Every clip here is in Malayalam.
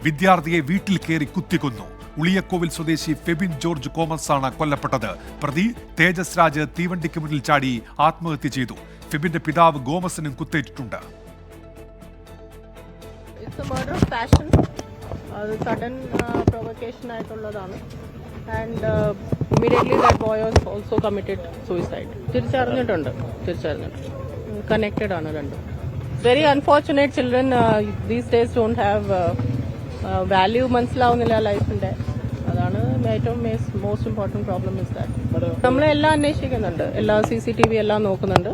വിദ്യാർത്ഥിയെ വീട്ടിൽ കയറി കുത്തിക്കൊന്നു. ഉളിയക്കോവിൽ സ്വദേശി ഫെബിൻ ജോർജ് കോമസ് ആണ് കൊല്ലപ്പെട്ടത്. പ്രതി തേജസ് രാജ് തീവണ്ടിക്ക് മുന്നിൽ ചാടി ആത്മഹത്യ ചെയ്തു. ഫെബിന്റെ പിതാവ് ഗോമസിനും കുത്തേറ്റിട്ടുണ്ട്. Connected ആണ് രണ്ടും. Very unfortunate children these days don't have value മനസ്സിലാവുന്നില്ല ലൈഫിന്റെ. അതാണ് ഏറ്റവും most important problem is that. നമ്മളെല്ലാം അന്വേഷിക്കുന്നുണ്ട്, എല്ലാ CCTV എല്ലാം നോക്കുന്നുണ്ട്.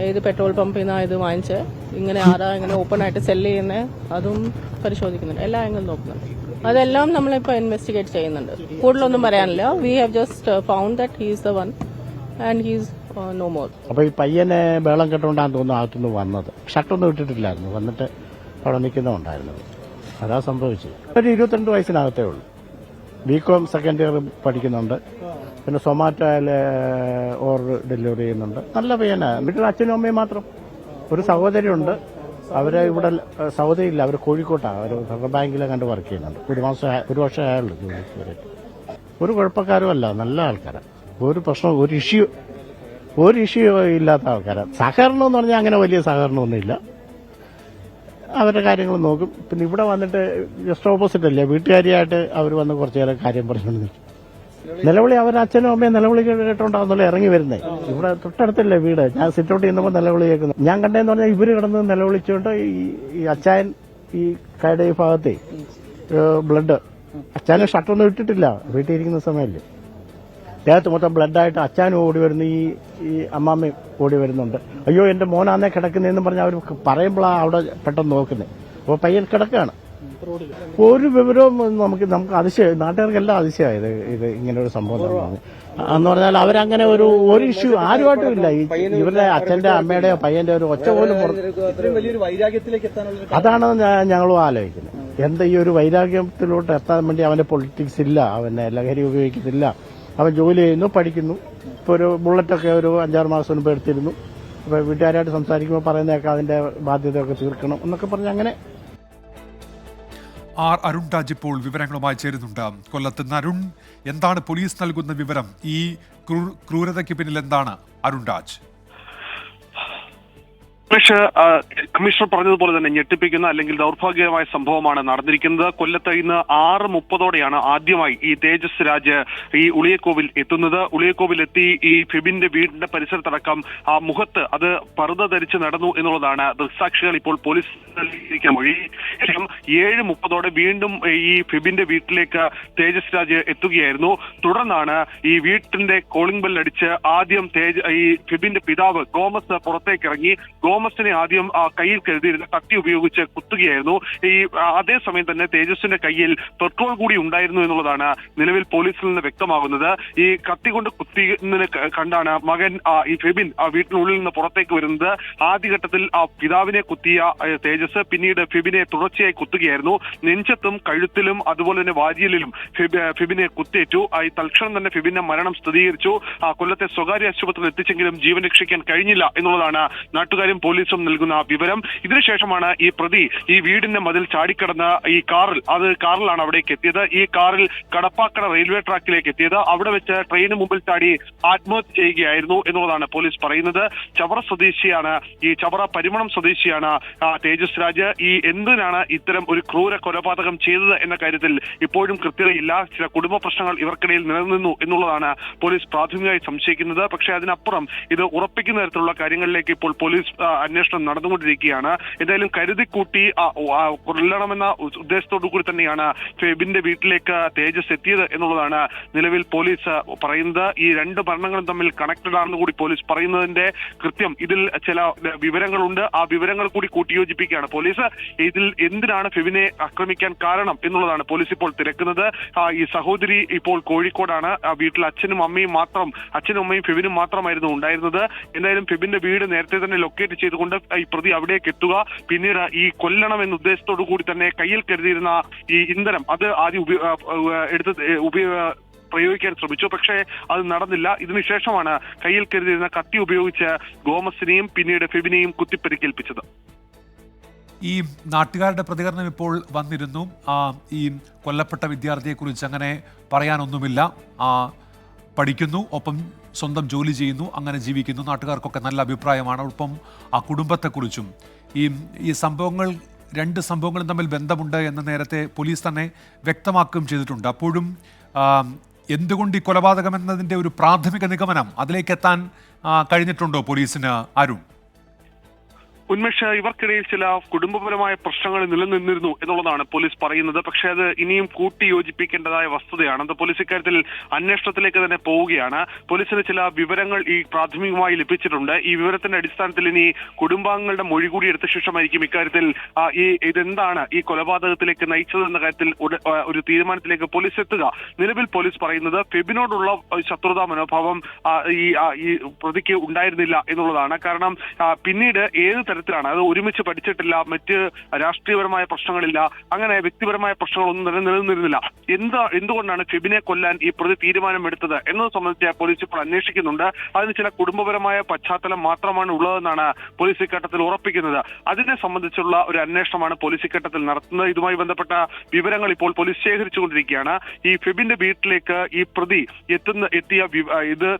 ഏത് പെട്രോൾ പമ്പിൽ നിന്നാണ് ഇത് വാങ്ങിച്ച്, ഇങ്ങനെ ആരാ ഇങ്ങനെ ഓപ്പൺ ആയിട്ട് സെല്ല് ചെയ്യുന്നത്, അതും പരിശോധിക്കുന്നുണ്ട്, എല്ലാ ആംഗിളും നോക്കുന്നുണ്ട്. അതെല്ലാം നമ്മളിപ്പോൾ ഇൻവെസ്റ്റിഗേറ്റ് ചെയ്യുന്നുണ്ട്. കൂടുതലൊന്നും പറയാനില്ല. We have just found that he is the one and he is no more. അപ്പൊ ഈ പയ്യനെ ബേളം കെട്ടുകൊണ്ടാന്ന് തോന്നുന്നു അകത്തുനിന്ന് വന്നത്. ഷർട്ടൊന്നും ഇട്ടിട്ടില്ലായിരുന്നു, വന്നിട്ട് അവിടെ നിൽക്കുന്നുണ്ടായിരുന്നു. അതാ സംഭവിച്ചത്. ഒരു 22 വയസ്സിനകത്തേ ഉള്ളൂ. BCom സെക്കൻഡ് ഇയർ പഠിക്കുന്നുണ്ട്. പിന്നെ സൊമാറ്റോയിൽ ഓർഡർ ഡെലിവറി ചെയ്യുന്നുണ്ട്. നല്ല പയ്യനാണ്. വീട്ടിൽ അച്ഛനും അമ്മയും മാത്രം. ഒരു സഹോദരിയുണ്ട്. അവരെ ഇവിടെ സഹോദരിയില്ല, അവർ കോഴിക്കോട്ടാണ്. അവർ ഫെഡറൽ ബാങ്കിലെ കണ്ട് വർക്ക് ചെയ്യുന്നുണ്ട്. ഒരു വർഷം ആയുള്ളൂ ജോലിക്ക് വരെ. ഒരു കുഴപ്പക്കാരും അല്ല, നല്ല ആൾക്കാരാണ്. ഒരു പ്രശ്നം, ഒരു ഇഷ്യൂ ഇല്ലാത്ത ആൾക്കാരാണ്. സഹകരണം എന്ന് പറഞ്ഞാൽ അങ്ങനെ വലിയ സഹകരണമൊന്നുമില്ല. അവരുടെ കാര്യങ്ങൾ നോക്കും. പിന്നെ ഇവിടെ വന്നിട്ട് ജസ്റ്റ് ഓപ്പോസിറ്റ് അല്ലേ, വീട്ടുകാരിയായിട്ട് അവർ വന്ന് കുറച്ചു നേരം കാര്യം പറഞ്ഞുകൊണ്ട് നിൽക്കും. നിലവിളി അവരുടെ അച്ഛനും അമ്മയും നിലവിളി കേട്ടോണ്ടാവുന്നല്ലോ ഇറങ്ങി വരുന്നത്. ഇവിടെ തൊട്ടടുത്തല്ലേ വീട്. ഞാൻ സിറ്റൗട്ട് ചെയ്യുമ്പോൾ നിലവിളി കേൾക്കുന്നു. ഞാൻ കണ്ടതെന്ന് പറഞ്ഞാൽ ഇവര് കിടന്ന് നിലവിളിച്ചുകൊണ്ട് ഈ അച്ചായൻ ഈ കൈയുടെ ഈ ഭാഗത്തെ ബ്ലഡ്, അച്ചായൻ ഷർട്ടൊന്നും ഇട്ടിട്ടില്ല, വീട്ടിൽ ഇരിക്കുന്ന സമയല്ലേ, ദേഹത്ത് മൊത്തം ബ്ലഡായിട്ട് അച്ചാനും ഓടി വരുന്നു, ഈ അമ്മാമ്മയും ഓടി വരുന്നുണ്ട്. അയ്യോ എന്റെ മോനാന്നേ കിടക്കുന്നതെന്ന് പറഞ്ഞാൽ അവർ പറയുമ്പോഴാണ് അവിടെ പെട്ടെന്ന് നോക്കുന്നത്. അപ്പോൾ പയ്യൻ കിടക്കുകയാണ്. ഒരു വിവരവും നമുക്ക് അതിശയം, നാട്ടുകാർക്കെല്ലാം അതിശയമാണ് ഇത് ഇങ്ങനെ ഒരു സംഭവം എന്ന് പറഞ്ഞാൽ. അവരങ്ങനെ ഒരു ഇഷ്യൂ ആരുമായിട്ടും ഇല്ല. ഇവരുടെ അച്ഛന്റെ അമ്മയുടെയോ പയ്യന്റെ ഒരു ഒച്ച പോലും. അതാണ് ഞങ്ങളും ആലോചിക്കുന്നത്. എന്താ ഈ ഒരു വൈരാഗ്യത്തിലോട്ട് എത്താൻ വേണ്ടി? അവന്റെ പൊളിറ്റിക്സ് ഇല്ല, അവനെ ലഹരി ഉപയോഗിക്കുന്നില്ല, അവൻ ജോലി ചെയ്യുന്നു, പഠിക്കുന്നു. ഇപ്പോൾ ഒരു ബുള്ളറ്റൊക്കെ ഒരു 5-6 മാസം മുൻപ് എടുത്തിരുന്നു. അപ്പോൾ വീട്ടുകാരായിട്ട് സംസാരിക്കുമ്പോൾ പറയുന്നതൊക്കെ അതിന്റെ ബാധ്യതയൊക്കെ തീർക്കണം എന്നൊക്കെ പറഞ്ഞ് അങ്ങനെ. അരുൺ രാജ് ഇപ്പോൾ വിവരങ്ങളുമായി ചേരുന്നുണ്ട്. കൊല്ലത്ത് നിന്ന് അരുൺ, എന്താണ് പോലീസ് നൽകുന്ന വിവരം? ഈ ക്രൂരതയ്ക്ക് പിന്നിൽ എന്താണ് അരുൺ രാജ്? കമ്മീഷണർ പറഞ്ഞതുപോലെ തന്നെ ഞെട്ടിപ്പിക്കുന്ന അല്ലെങ്കിൽ ദൗർഭാഗ്യകരമായ സംഭവമാണ് നടന്നിരിക്കുന്നത്. കൊല്ലത്ത് ഇന്ന് 6:30 ആദ്യമായി ഈ തേജസ് രാജ് ഈ ഉളിയക്കോവിൽ എത്തുന്നത്. ഉളിയക്കോവിൽ എത്തി ഈ ഫെബിന്റെ വീടിന്റെ പരിസരത്തടക്കം ആ മുഖത്ത് അത് പർദ്ദ ധരിച്ച് നടന്നു എന്നുള്ളതാണ് ദൃക്സാക്ഷികൾ ഇപ്പോൾ പോലീസ് നൽകിയിരിക്കുന്ന മൊഴി. 7:30 വീണ്ടും ഈ ഫെബിന്റെ വീട്ടിലേക്ക് തേജസ് രാജ് എത്തുകയായിരുന്നു. തുടർന്നാണ് ഈ വീട്ടിന്റെ കോളിംഗ് ബെല്ലടിച്ച് ആദ്യം ഈ ഫെബിന്റെ പിതാവ് ഗോമസ് പുറത്തേക്ക് ഇറങ്ങി. ഗോമസിനെ ആദ്യം കയ്യിൽ കരുതിയിരുന്ന കത്തി ഉപയോഗിച്ച് കുത്തുകയായിരുന്നു. ഈ അതേസമയം തന്നെ തേജസിന്റെ കയ്യിൽ പെട്രോൾ കൂടി ഉണ്ടായിരുന്നു എന്നുള്ളതാണ് നിലവിൽ പോലീസിൽ നിന്ന് വ്യക്തമാകുന്നത്. ഈ കത്തി കൊണ്ട് കുത്തിയതിനെ കണ്ടാണ് മകൻ ഈ ഫെബിൻ വീട്ടിനുള്ളിൽ നിന്ന് പുറത്തേക്ക് വരുന്നത്. ആദ്യഘട്ടത്തിൽ പിതാവിനെ കുത്തിയ തേജസ് പിന്നീട് ഫെബിനെ തുടർച്ചയായി കുത്തുകയായിരുന്നു. നെഞ്ചത്തും കഴുത്തിലും അതുപോലെ തന്നെ വാരിയലിലും ഫെബിനെ കുത്തേറ്റു. തൽക്ഷണം തന്നെ ഫെബിന്റെ മരണം സ്ഥിരീകരിച്ചു. കൊല്ലത്തെ സ്വകാര്യ ആശുപത്രിയിൽ എത്തിച്ചെങ്കിലും ജീവൻ രക്ഷിക്കാൻ കഴിഞ്ഞില്ല എന്നുള്ളതാണ് നാട്ടുകാരും പോലീസും നൽകുന്ന വിവരം. ഇതിനുശേഷമാണ് ഈ പ്രതി ഈ വീടിന്റെ മതിൽ ചാടിക്കടന്ന് ഈ കാറിലാണ് അവിടേക്ക് എത്തിയത്. ഈ കാറിൽ കടപ്പാക്കട റെയിൽവേ ട്രാക്കിലേക്ക് എത്തിയത്. അവിടെ വെച്ച് ട്രെയിന് മുമ്പിൽ ചാടി ആത്മഹത്യ ചെയ്യുകയായിരുന്നു എന്നുള്ളതാണ് പോലീസ് പറയുന്നത്. ചവറ സ്വദേശിയാണ്, ഈ ചവറ പരിമണം സ്വദേശിയാണ് തേജസ് രാജ്. ഈ എന്തിനാണ് ഇത്തരം ഒരു ക്രൂര കൊലപാതകം ചെയ്തത് എന്ന കാര്യത്തിൽ ഇപ്പോഴും കൃത്യതയില്ല. ചില കുടുംബ പ്രശ്നങ്ങൾ ഇവർക്കിടയിൽ നിലനിന്നു എന്നുള്ളതാണ് പോലീസ് പ്രാഥമികമായി സംശയിക്കുന്നത്. പക്ഷേ അതിനപ്പുറം ഇത് ഉറപ്പിക്കുന്ന തരത്തിലുള്ള കാര്യങ്ങളിലേക്ക് ഇപ്പോൾ പോലീസ് അന്വേഷണം നടന്നുകൊണ്ടിരിക്കുകയാണ്. എന്തായാലും കരുതിക്കൂട്ടി കൊല്ലണമെന്ന ഉദ്ദേശത്തോടു കൂടി തന്നെയാണ് ഫെബിന്റെ വീട്ടിലേക്ക് തേജസ് എത്തിയത് എന്നുള്ളതാണ് നിലവിൽ പോലീസ് പറയുന്നത്. ഈ രണ്ട് മരണങ്ങളും തമ്മിൽ കണക്റ്റഡ് ആണെന്ന് കൂടി പോലീസ് പറയുന്നതിന്റെ കൃത്യം ഇതിൽ ചില വിവരങ്ങളുണ്ട്. ആ വിവരങ്ങൾ കൂടി കൂട്ടിയോജിപ്പിക്കുകയാണ് പോലീസ്. ഇതിൽ എന്തിനാണ് ഫെബിനെ ആക്രമിക്കാൻ കാരണം എന്നുള്ളതാണ് പോലീസ് ഇപ്പോൾ തിരക്കുന്നത്. ഈ സഹോദരി ഇപ്പോൾ കോഴിക്കോടാണ്. വീട്ടിൽ അച്ഛനും അമ്മയും ഫെബിനും മാത്രമായിരുന്നു ഉണ്ടായിരുന്നത്. എന്തായാലും ഫെബിന്റെ വീട് നേരത്തെ തന്നെ ലൊക്കേറ്റ് ചെയ്തുകൊണ്ട് ഈ പ്രതി അവിടേക്ക് എത്തുക, പിന്നീട് ഈ കൊല്ലണം എന്ന ഉദ്ദേശത്തോടു കൂടി തന്നെ കയ്യിൽ കരുതിയിരുന്ന ഈ ഇന്ധനം അത് ആദ്യം പ്രയോഗിക്കാൻ ശ്രമിച്ചു. പക്ഷേ അത് നടന്നില്ല. ഇതിനുശേഷമാണ് കയ്യിൽ കരുതിയിരുന്ന കത്തി ഉപയോഗിച്ച് ഗോമസിനെയും പിന്നീട് ഫെബിനെയും കുത്തിപ്പരിക്കേൽപ്പിച്ചത്. ഈ നാട്ടുകാരുടെ പ്രതികരണം ഇപ്പോൾ വന്നിരുന്നു. ഈ കൊല്ലപ്പെട്ട വിദ്യാർത്ഥിയെക്കുറിച്ച് അങ്ങനെ പറയാനൊന്നുമില്ല, പഠിക്കുന്നു, ഒപ്പം സ്വന്തം ജോലി ചെയ്യുന്നു, അങ്ങനെ ജീവിക്കുന്നു, നാട്ടുകാർക്കൊക്കെ നല്ല അഭിപ്രായമാണ്. ഒപ്പം ആ കുടുംബത്തെക്കുറിച്ചും ഈ സംഭവങ്ങൾ, രണ്ട് സംഭവങ്ങളും തമ്മിൽ ബന്ധമുണ്ട് എന്ന് നേരത്തെ പോലീസ് തന്നെ വ്യക്തമാക്കുകയും ചെയ്തിട്ടുണ്ട്. അപ്പോഴും എന്തുകൊണ്ട് ഈ കൊലപാതകം എന്നതിൻ്റെ ഒരു പ്രാഥമിക നിഗമനം അതിലേക്ക് എത്താൻ കഴിഞ്ഞിട്ടുണ്ടോ പോലീസിന്, അരുൺ? ഉന്മേഷ്, ഇവർക്കിടയിൽ ചില കുടുംബപരമായ പ്രശ്നങ്ങൾ നിലനിന്നിരുന്നു എന്നുള്ളതാണ് പോലീസ് പറയുന്നത്. പക്ഷേ അത് ഇനിയും കൂട്ടിയോജിപ്പിക്കേണ്ടതായ വസ്തുതയാണ്. അത് പോലീസ് ഇക്കാര്യത്തിൽ അന്വേഷണത്തിലേക്ക് തന്നെ പോവുകയാണ്. പോലീസിന് ചില വിവരങ്ങൾ ഈ പ്രാഥമികമായി ലഭിച്ചിട്ടുണ്ട്. ഈ വിവരത്തിന്റെ അടിസ്ഥാനത്തിൽ ഇനി കുടുംബാംഗങ്ങളുടെ മൊഴി കൂടി എടുത്ത ശേഷമായിരിക്കും ഇക്കാര്യത്തിൽ ഇതെന്താണ് ഈ കൊലപാതകത്തിലേക്ക് നയിച്ചതെന്ന കാര്യത്തിൽ ഒരു തീരുമാനത്തിലേക്ക് പോലീസ് എത്തുക. നിലവിൽ പോലീസ് പറയുന്നത് ഫെബിനോടുള്ള ശത്രുതാ മനോഭാവം ഈ പ്രതിക്ക് ഉണ്ടായിരുന്നില്ല എന്നുള്ളതാണ്. കാരണം പിന്നീട് ഏത് തരത്തിലാണ്, അത് ഒരുമിച്ച് പഠിച്ചിട്ടില്ല, മറ്റ് രാഷ്ട്രീയപരമായ പ്രശ്നങ്ങളില്ല, അങ്ങനെ വ്യക്തിപരമായ പ്രശ്നങ്ങളൊന്നും തന്നെ നിലനിന്നിരുന്നില്ല. എന്തുകൊണ്ടാണ് ഫെബിനെ കൊല്ലാൻ ഈ പ്രതി തീരുമാനമെടുത്തത് എന്നത് സംബന്ധിച്ച് പോലീസ് ഇപ്പോൾ അന്വേഷിക്കുന്നുണ്ട്. അതിന് ചില കുടുംബപരമായ പശ്ചാത്തലം മാത്രമാണ് ഉള്ളതെന്നാണ് പോലീസ് ഇക്കാര്യത്തിൽ ഉറപ്പിക്കുന്നത്. അതിനെ സംബന്ധിച്ചുള്ള ഒരു അന്വേഷണമാണ് പോലീസ് ഇക്കാര്യത്തിൽ നടത്തുന്നത്. ഇതുമായി ബന്ധപ്പെട്ട വിവരങ്ങൾ ഇപ്പോൾ പോലീസ് ശേഖരിച്ചുകൊണ്ടിരിക്കുകയാണ്. ഈ ഫെബിന്റെ വീട്ടിലേക്ക് ഈ പ്രതി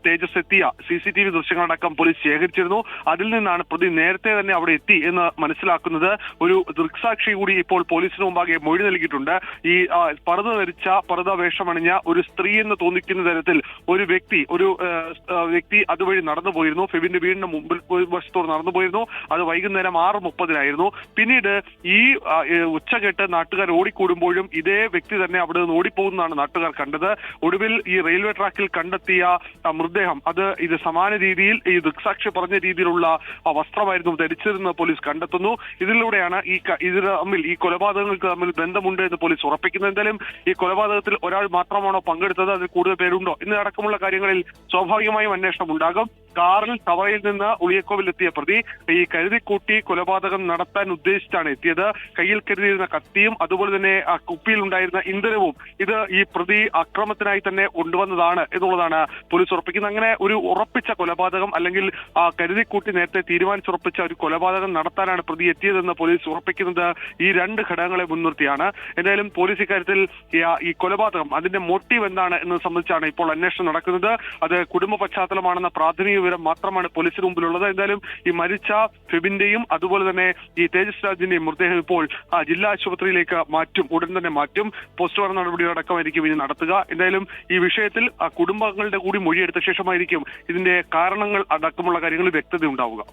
തേജസ് എത്തിയ CCTV ദൃശ്യങ്ങളടക്കം പോലീസ് ശേഖരിച്ചിരുന്നു. അതിൽ നിന്നാണ് പ്രതി നേരത്തെ തന്നെ അവിടെ എത്തി എന്ന് മനസ്സിലാക്കുന്നത്. ഒരു ദൃക്സാക്ഷി കൂടി ഇപ്പോൾ പോലീസിന് മുമ്പാകെ മൊഴി നൽകിയിട്ടുണ്ട്. ഈ പർദ്ദ വേഷമണിഞ്ഞ ഒരു സ്ത്രീ എന്ന് തോന്നിക്കുന്ന തരത്തിൽ ഒരു വ്യക്തി അതുവഴി നടന്നു പോയിരുന്നു. ഫെബിന്റെ വീടിന്റെ മുമ്പിൽ വശത്തോട് നടന്നു പോയിരുന്നു. അത് വൈകുന്നേരം 6:30 പിന്നീട് ഈ ഉച്ചകെട്ട് നാട്ടുകാർ ഓടിക്കൂടുമ്പോഴും ഇതേ വ്യക്തി തന്നെ അവിടെ നിന്ന് ഓടിപ്പോകുന്നതാണ് നാട്ടുകാർ കണ്ടത്. ഒടുവിൽ ഈ റെയിൽവേ ട്രാക്കിൽ കണ്ടെത്തിയ മൃതദേഹം ഇത് സമാന രീതിയിൽ ഈ ദൃക്സാക്ഷി പറഞ്ഞ രീതിയിലുള്ള വസ്ത്രമായിരുന്നു ധരിച്ചിരുന്ന പോലീസ് കണ്ടെത്തുന്നു. ഇതിലൂടെയാണ് ഈ കൊലപാതകങ്ങൾക്ക് തമ്മിൽ ബന്ധമുണ്ട് എന്ന് പോലീസ് ഉറപ്പിക്കുന്നത്. എന്തായാലും ഈ കൊലപാതകത്തിൽ ഒരാൾ മാത്രമാണോ പങ്കെടുത്തത്, അതിൽ കൂടുതൽ പേരുണ്ടോ എന്നടക്കമുള്ള കാര്യങ്ങളിൽ സ്വാഭാവികമായും അന്വേഷണം ഉണ്ടാകും. കാറിൽ തവറയിൽ നിന്ന് ഉളിയക്കോവിൽ എത്തിയ പ്രതി ഈ കരുതിക്കൂട്ടി കൊലപാതകം നടത്താൻ ഉദ്ദേശിച്ചാണ് എത്തിയത്. കയ്യിൽ കരുതിയിരുന്ന കത്തിയും അതുപോലെ തന്നെ ആ കുപ്പിയിൽ ഉണ്ടായിരുന്ന ഇന്ധനവും ഇത് ഈ പ്രതി അക്രമത്തിനായി തന്നെ കൊണ്ടുവന്നതാണ് എന്നുള്ളതാണ് പോലീസ് ഉറപ്പിക്കുന്നത്. അങ്ങനെ ഒരു ഉറപ്പിച്ച കൊലപാതകം, അല്ലെങ്കിൽ കരുതിക്കൂട്ടി നേരത്തെ തീരുമാനിച്ചുറപ്പിച്ച ഒരു കൊലപാതകം നടത്താനാണ് പ്രതി എത്തിയതെന്ന് പോലീസ് ഉറപ്പിക്കുന്നത് ഈ രണ്ട് ഘടകങ്ങളെ മുൻനിർത്തിയാണ്. എന്തായാലും പോലീസ് ഇക്കാര്യത്തിൽ ഈ കൊലപാതകം, അതിന്റെ മോട്ടീവ് എന്താണ് എന്നത് സംബന്ധിച്ചാണ് ഇപ്പോൾ അന്വേഷണം നടക്കുന്നത്. അത് കുടുംബ പശ്ചാത്തലമാണെന്ന പ്രാഥമിക വിവരം മാത്രമാണ് പോലീസിന് മുമ്പിലുള്ളത്. എന്തായാലും ഈ മരിച്ച ഫെബിന്റെയും അതുപോലെ തന്നെ ഈ തേജസ് രാജിന്റെയും മൃതദേഹം ഇപ്പോൾ ജില്ലാ ആശുപത്രിയിലേക്ക് ഉടൻ തന്നെ മാറ്റും. പോസ്റ്റ്മോർട്ടം നടപടികളടക്കമായിരിക്കും ഇനി നടത്തുക. എന്തായാലും ഈ വിഷയത്തിൽ കുടുംബങ്ങളുടെ കൂടി മൊഴിയെടുത്ത ശേഷമായിരിക്കും ഇതിന്റെ കാരണങ്ങൾ അടക്കമുള്ള കാര്യങ്ങളിൽ വ്യക്തത ഉണ്ടാവുക.